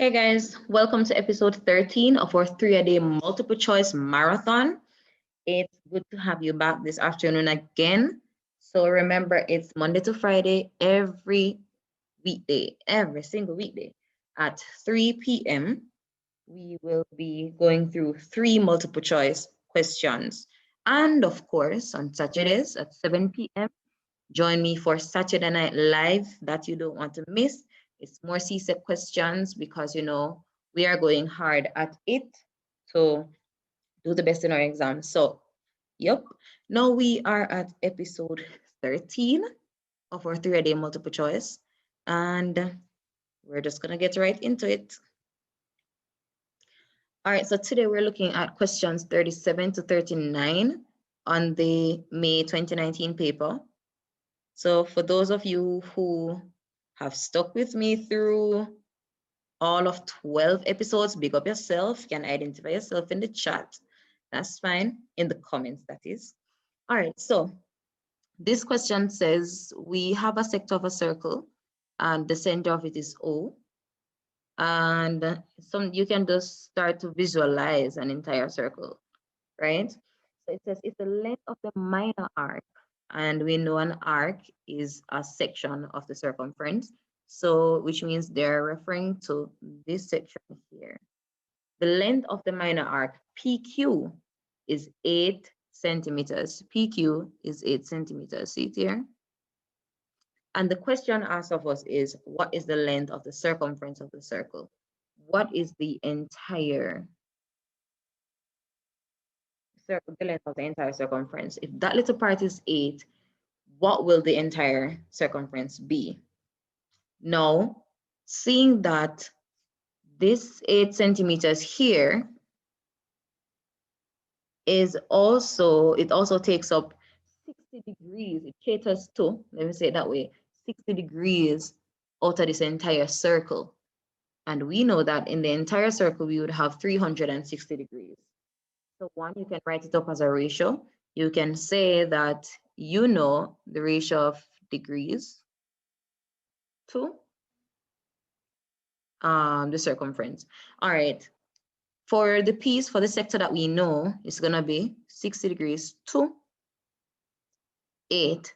Hey guys, welcome to episode 13 of our 3-a-day multiple choice marathon. It's good to have you back this afternoon again. So remember, it's Monday to Friday, every single weekday at 3 p.m. We will be going through 3 multiple choice questions. And of course, on Saturdays at 7 p.m., join me for Saturday Night Live that you don't want to miss. It's more CSEC questions because, we are going hard at it to do the best in our exams. So, yep. Now we are at episode 13 of our 3-a-day multiple choice. And we're just going to get right into it. All right, so today we're looking at questions 37 to 39 on the May 2019 paper. So for those of you who have stuck with me through all of 12 episodes, big up yourself. You can identify yourself in the chat. That's fine. In the comments, that is. All right, so this question says we have a sector of a circle and the center of it is O. And you can just start to visualize an entire circle, right? So it says if the length of the minor arc, and we know an arc is a section of the circumference, so which means they're referring to this section here. The length of the minor arc, PQ, is 8 centimeters. PQ is 8 centimeters. See it here? And the question asked of us is, what is the length of the circumference of the circle? What is the entire the length of the entire circumference? If that little part is 8, what will the entire circumference be? Now, seeing that this 8 centimeters here is also, it also takes up 60 degrees. It caters to, let me say it that way, 60 degrees out of this entire circle. And we know that in the entire circle, we would have 360 degrees. So one, you can write it up as a ratio. You can say that you know the ratio of degrees to the circumference. All right. For the piece, for the sector that we know, it's going to be 60 degrees to 8.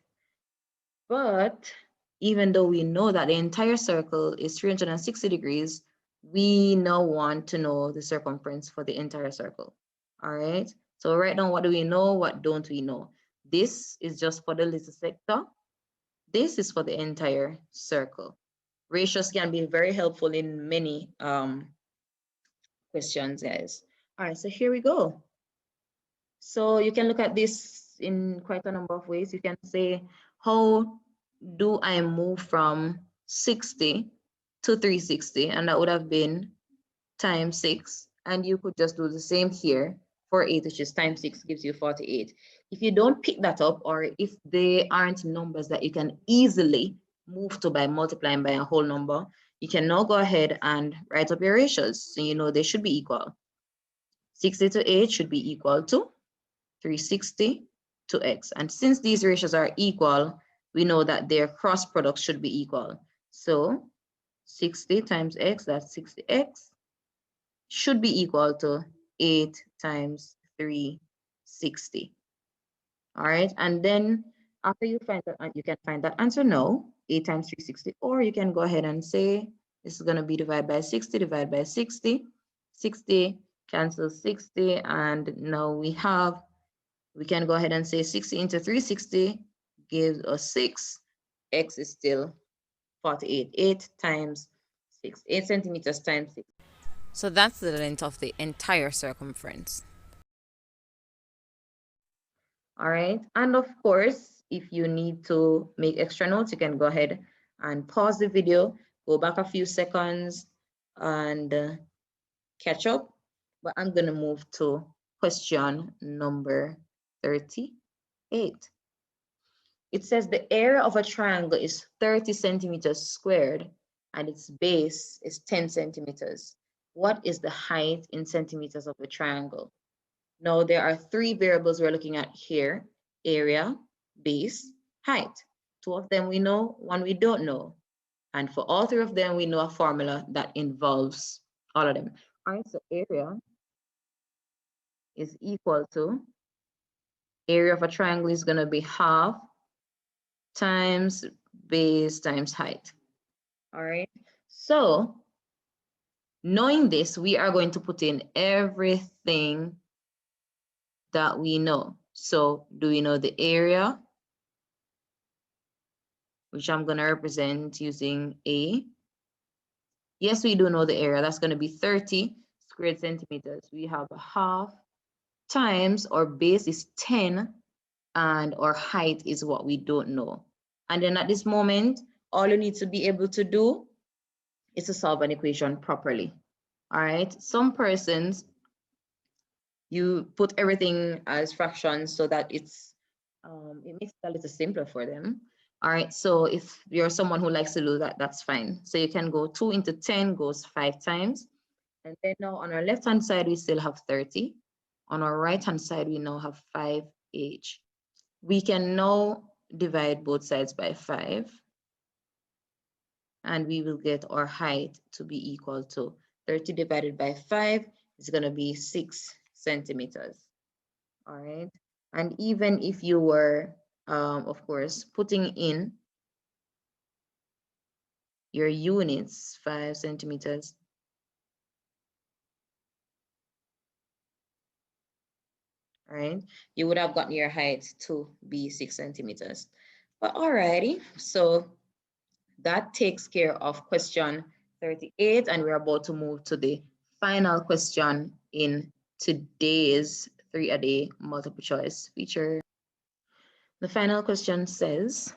But even though we know that the entire circle is 360 degrees, we now want to know the circumference for the entire circle. All right. So right now, what do we know? What don't we know? This is just for the little sector. This is for the entire circle. Ratios can be very helpful in many questions, guys. All right, so here we go. So you can look at this in quite a number of ways. You can say, how do I move from 60 to 360? And that would have been times 6. And you could just do the same here for 8, which is times 6 gives you 48. If you don't pick that up, or if they aren't numbers that you can easily move to by multiplying by a whole number, you can now go ahead and write up your ratios. So you know they should be equal. 60 to 8 should be equal to 360 to x. And since these ratios are equal, we know that their cross product should be equal. So 60 times x, that's 60x, should be equal to 8 times 360. All right, and then after you find that, you can find that answer now, 8 times 360, or you can go ahead and say this is going to be divided by 60, divided by 60. 60 cancels 60, and now we can go ahead and say 60 into 360 gives us 6. X is still 48. 8 times 6, 8 centimeters times 6. So that's the length of the entire circumference. All right, and of course, if you need to make extra notes, you can go ahead and pause the video, go back a few seconds, and catch up. But I'm going to move to question number 38. It says the area of a triangle is 30 centimeters squared and its base is 10 centimeters. What is the height in centimeters of the triangle? Now, there are 3 variables we're looking at here: area, base, height. 2 of them we know, 1 we don't know. And for all three of them, we know a formula that involves all of them. All right, so area is equal to, area of a triangle is going to be half times base times height. All right, so knowing this, we are going to put in everything that we know. So do we know the area, which I'm going to represent using A? Yes, we do know the area. That's going to be 30 squared centimeters. We have a half times our base is 10 and our height is what we don't know. And then at this moment, all you need to be able to do is to solve an equation properly. All right, some persons, you put everything as fractions so that it makes it a little simpler for them. All right, so if you're someone who likes to do that, that's fine. So you can go 2 into 10 goes 5 times. And then now on our left-hand side, we still have 30. On our right-hand side, we now have 5h. We can now divide both sides by 5. And we will get our height to be equal to 30 divided by 5 is going to be 6 centimeters. All right. And even if you were, of course, putting in your units, 5 centimeters, all right, you would have gotten your height to be 6 centimeters. But alrighty, so that takes care of question 38, and we're about to move to the final question in today's 3-a-day multiple choice feature. The final question says,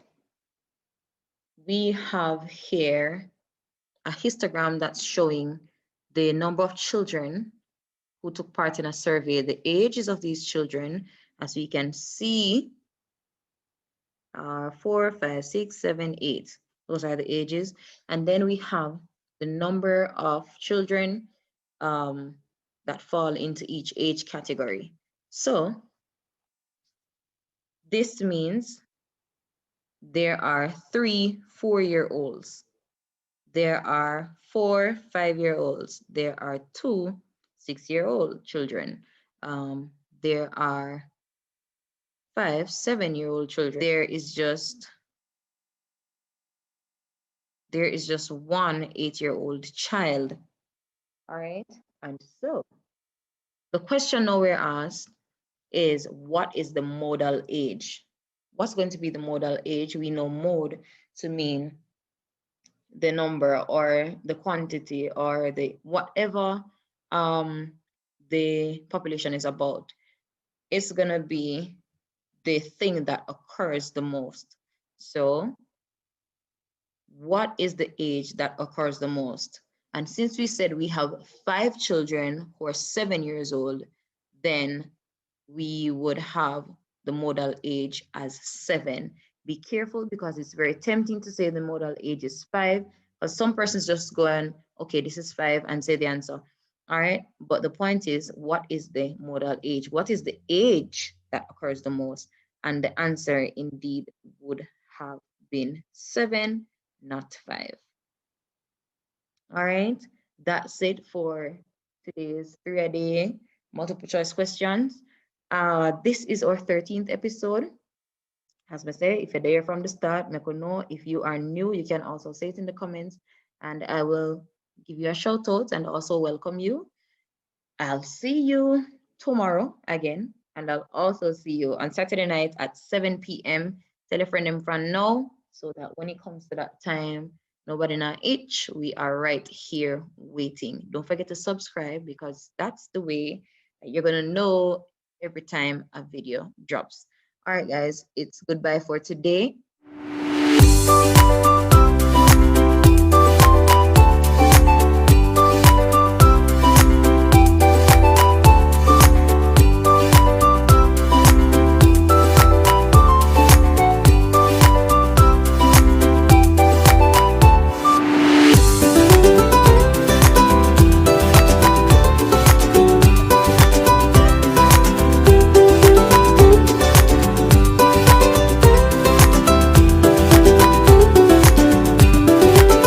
we have here a histogram that's showing the number of children who took part in a survey. The ages of these children, as we can see, are 4, 5, 6, 7, 8. Those are the ages. And then we have the number of children that fall into each age category. So this means there are 3 4-year-olds. There are 4 5-year-olds. There are 2 6-year-old children. There are 5 7-year-old children. There is just 1 8-year-old child. All right. And so the question now we're asked is, what is the modal age? What's going to be the modal age? We know mode to mean the number or the quantity or the whatever the population is about. It's going to be the thing that occurs the most. So what is the age that occurs the most? And since we said we have 5 children who are 7 years old, then we would have the modal age as 7. Be careful, because it's very tempting to say the modal age is 5, but some persons just go and, okay, this is 5 and say the answer. All right, but the point is, what is the modal age? What is the age that occurs the most? And the answer indeed would have been 7, not 5. All right, that's it for today's 3-a-day multiple choice questions. This is our 13th episode. As I say, if you're there from the start, make know. If you are new, you can also say it in the comments, and I will give you a shout out and also welcome you. I'll see you tomorrow again, and I'll also see you on Saturday night at 7 p.m. Tell a friend and friend now, so that when it comes to that time, nobody not itch. We are right here waiting. Don't forget to subscribe, because that's the way that you're gonna know every time a video drops. All right, guys, it's goodbye for today.